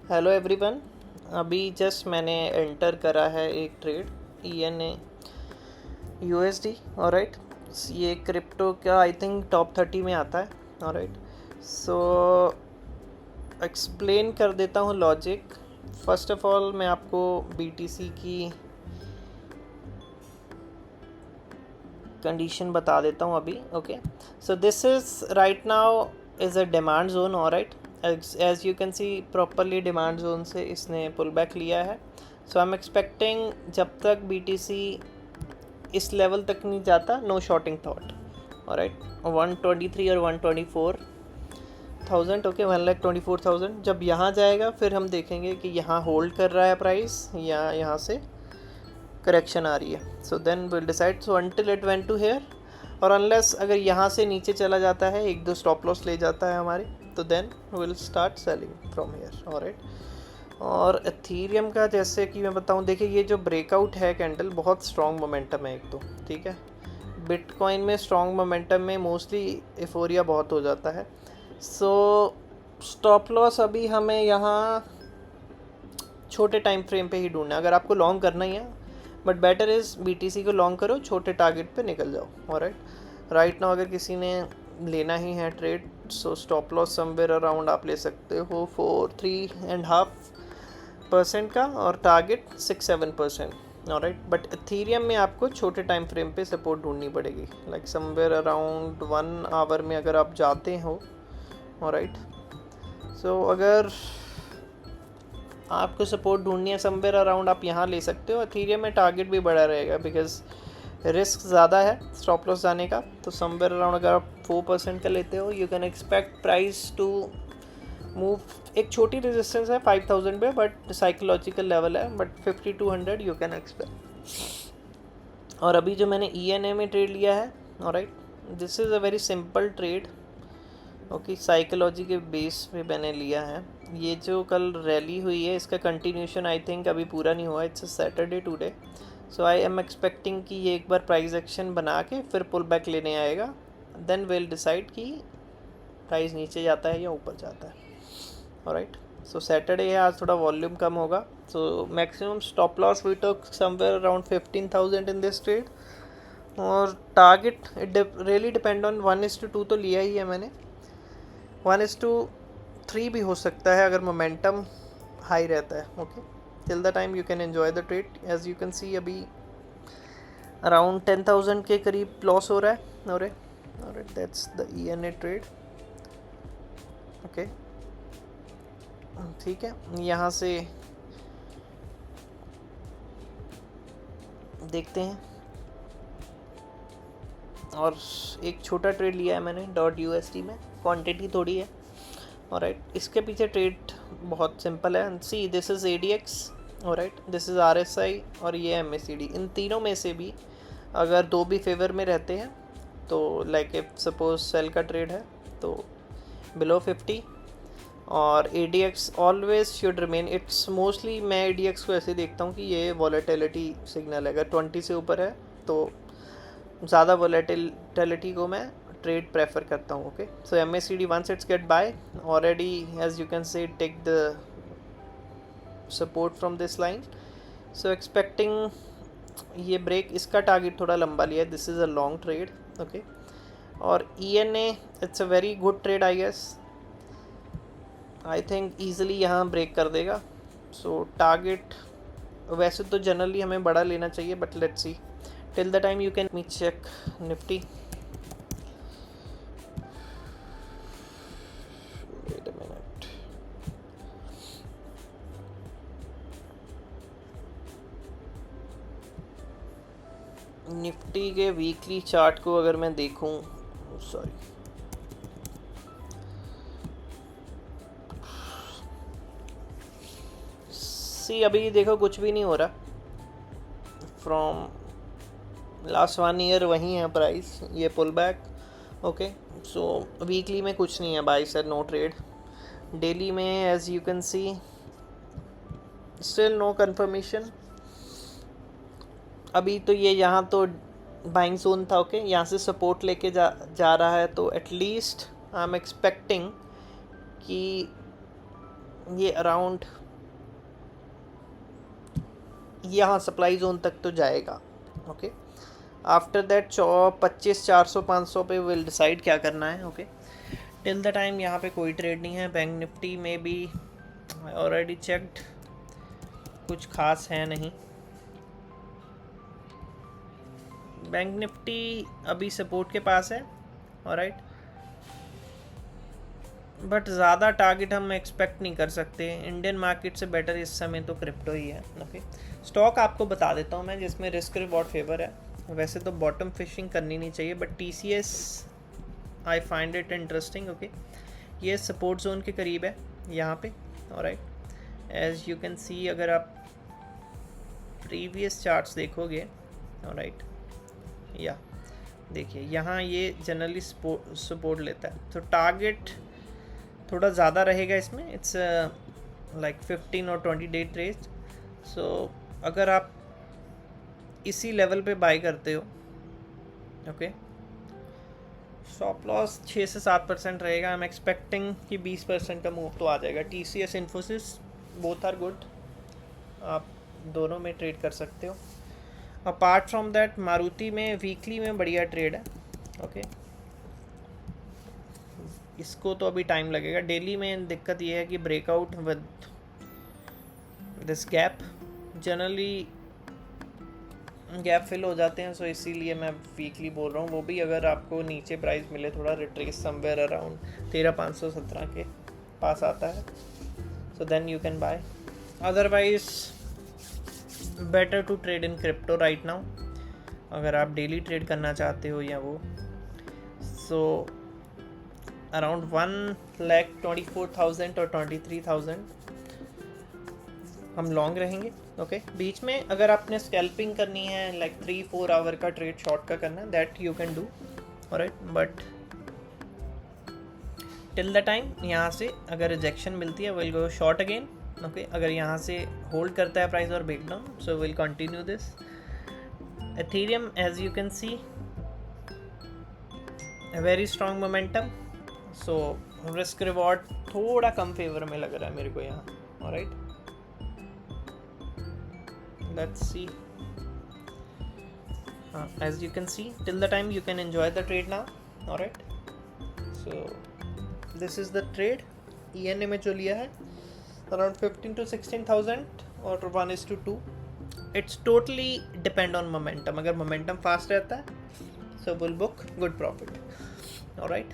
Hello everyone. अभी just मैंने enter करा है एक ट्रेड ENA USD। ऑलराइट, ये क्रिप्टो का आई थिंक टॉप 30 में आता है। ऑलराइट, सो एक्सप्लेन कर देता हूँ लॉजिक। फर्स्ट ऑफ ऑल मैं आपको BTC की कंडीशन बता देता हूँ अभी। Okay, so this is right now is a demand zone. Alright, as you can see properly demand zone से इसने पुल बैक लिया है। सो आई एम एक्सपेक्टिंग जब तक BTC इस लेवल तक नहीं जाता, नो शॉर्टिंग थॉट। ऑलराइट, 123 और 124,000। ओके, 1,24,000 जब यहाँ जाएगा फिर हम देखेंगे कि यहाँ होल्ड कर रहा है प्राइस या यहाँ से करेक्शन आ रही है। So then will decide. So until it went to here, और अनलेस अगर यहाँ से नीचे चला जाता है, एक दो स्टॉप लॉस ले जाता है हमारे, तो then will start selling from here. Alright, और एथीरियम का जैसे कि मैं बताऊं, देखिए ये जो ब्रेकआउट है कैंडल, बहुत स्ट्रॉन्ग मोमेंटम है एक तो। ठीक है, बिटकॉइन में स्ट्रॉन्ग मोमेंटम में मोस्टली एफोरिया बहुत हो जाता है। सो स्टॉप लॉस अभी हमें यहाँ छोटे टाइम फ्रेम पे ही ढूंढना है अगर आपको लॉन्ग करना ही है। बट बेटर इज़ BTC को लॉन्ग करो, छोटे टारगेट पे निकल जाओ। ऑलराइट, राइट नाउ अगर किसी ने लेना ही है trade, so stop loss somewhere around आप ले सकते हो 3.5% का, और टारगेट 6-7%। ऑलराइट, बट एथीरियम में आपको छोटे टाइम फ्रेम पे सपोर्ट ढूंढनी पड़ेगी, लाइक समवेयर अराउंड 1 आवर में अगर आप जाते हो। ऑलराइट, सो अगर आपको सपोर्ट ढूंढनी है समवेयर अराउंड, आप यहाँ ले सकते हो। एथीरियम में टारगेट भी बड़ा रहेगा बिकॉज रिस्क ज़्यादा है स्टॉप लॉस जाने का। तो समवेयर अराउंड अगर आप 4% का लेते हो, you can expect price to move. एक छोटी रेजिस्टेंस है 5,000 पे, बट साइकोलॉजिकल लेवल है, बट 50-100 यू कैन एक्सपेक्ट। और अभी जो मैंने ENA में ट्रेड लिया है, alright, this is a very simple trade. Okay, psychology के बेस पे मैंने लिया है। ये जो कल रैली हुई है, इसका कंटिन्यूशन आई थिंक अभी पूरा नहीं हुआ। It's a Saturday today, so I am expecting कि ये एक बार प्राइस एक्शन बना के फिर पुल बैक लेने आएगा। देन विल डिसाइड कि प्राइस नीचे जाता है या ऊपर जाता है। ऑलराइट, सो सैटरडे है आज, थोड़ा वॉल्यूम कम होगा। So maximum stop loss we took somewhere around 15,000 in this trade. और target it really depend on 1:2 तो लिया ही है मैंने। 1:3 भी हो सकता है अगर मोमेंटम हाई रहता है। Okay, till the time you can enjoy the trade. As you can see अभी अराउंड 10,000 के करीब लॉस हो रहा है। और that's the ENA trade. Okay, ठीक है, यहाँ से देखते हैं। और एक छोटा ट्रेड लिया है मैंने .USD में, क्वांटिटी थोड़ी है। ऑलराइट, इसके पीछे ट्रेड बहुत सिंपल है। See, this is ADX। Alright, this is RSI, और ये MACD। इन तीनों में से भी अगर दो भी फेवर में रहते हैं, तो लाइक इफ सपोज सेल का ट्रेड है तो बिलो 50, और ADX always should remain. It's mostly मैं ADX को ऐसे देखता हूँ कि ये वॉलेटिलिटी सिग्नल है। अगर 20 से ऊपर है तो ज़्यादा वॉलेटिलिटी को मैं ट्रेड प्रेफर करता हूँ। Okay, so MACD once it's get by already, as you can say take the support from this line. So expecting ये ब्रेक, इसका टारगेट थोड़ा लंबा लिया है। This is a long trade. Okay, और ENA it's a very good trade I guess. I think easily यहाँ break कर देगा। सो टारगेट वैसे तो जनरली हमें बड़ा लेना चाहिए, but let's see. Till the time you can me check Nifty. Wait a minute, Nifty के वीकली चार्ट को अगर मैं देखूं, सॉरी, सी अभी देखो कुछ भी नहीं हो रहा। फ्रॉम लास्ट 1 ईयर वहीं है प्राइस, ये pull back. Okay, so weekly में कुछ नहीं है, buy sir no trade. Daily में as you can see still no confirmation. अभी तो ये यहाँ तो बाइंग जोन था। ओके, यहाँ से सपोर्ट लेके जा रहा है, तो एटलीस्ट आई एम एक्सपेक्टिंग कि ये अराउंड यहाँ सप्लाई जोन तक तो जाएगा। ओके, आफ्टर दैट 25 400 500 पे विल डिसाइड क्या करना है। ओके, टिल द टाइम यहाँ पे कोई ट्रेड नहीं है। बैंक निफ्टी में भी ऑलरेडी चेक्ड, कुछ खास है नहीं। बैंक निफ्टी अभी सपोर्ट के पास है, ऑलराइट, बट ज़्यादा टारगेट हम एक्सपेक्ट नहीं कर सकते। इंडियन मार्केट से बेटर इस समय तो क्रिप्टो ही है। ओके, स्टॉक आपको बता देता हूँ मैं जिसमें रिस्क रिवॉर्ड फेवर है। वैसे तो बॉटम फिशिंग करनी नहीं चाहिए, but TCS I find it interesting. Okay, ये सपोर्ट जोन के करीब है यहाँ पे, alright, as you can see. अगर आप प्रीवियस चार्ट्स देखोगे, ऑलराइट, या देखिए यहाँ ये जनरली सपोर्ट लेता है, तो टारगेट थोड़ा ज़्यादा रहेगा इसमें। इट्स लाइक 15 और 20 डे ट्रेड। सो अगर आप इसी लेवल पे बाय करते हो, ओके, स्टॉप लॉस 6 से 7% रहेगा। आई एम एक्सपेक्टिंग कि 20% का मूव तो आ जाएगा। TCS Infosys both are good, आप दोनों में ट्रेड कर सकते हो। अपार्ट फ्रॉम दैट मारुति में वीकली में बढ़िया ट्रेड है। ओके, इसको तो अभी टाइम लगेगा। डेली में दिक्कत ये है कि breakout with this gap, generally gap fill हो जाते हैं, सो इसीलिए मैं वीकली बोल रहा हूँ। वो भी अगर आपको नीचे प्राइस मिले, थोड़ा रिट्रेस समवेयर अराउंड 13,517 के पास आता है, so then you can buy. Otherwise better to trade in crypto right now, अगर आप डेली ट्रेड करना चाहते हो या वो। सो अराउंड 1,24,000 और 23,000 हम लॉन्ग रहेंगे। ओके, बीच में अगर आपने स्कैल्पिंग करनी है, लाइक 3-4 आवर का ट्रेड शॉर्ट का करना है, that you can do, alright, but till the time यहाँ से अगर रिजेक्शन मिलती है will go short again. Okay, अगर यहाँ से होल्ड करता है प्राइस और break down, so will continue this. Ethereum as you can see very strong momentum, so risk reward थोड़ा कम फेवर में लग रहा है मेरे को यहाँ, alright. Let's see. As you can see, till the time you can enjoy the trade now, alright. So this is the trade. ENA में जो लिया है around 15 to 16,000 और 1:2. It's totally depend on momentum. अगर momentum fast रहता है, so we'll book good profit. Alright.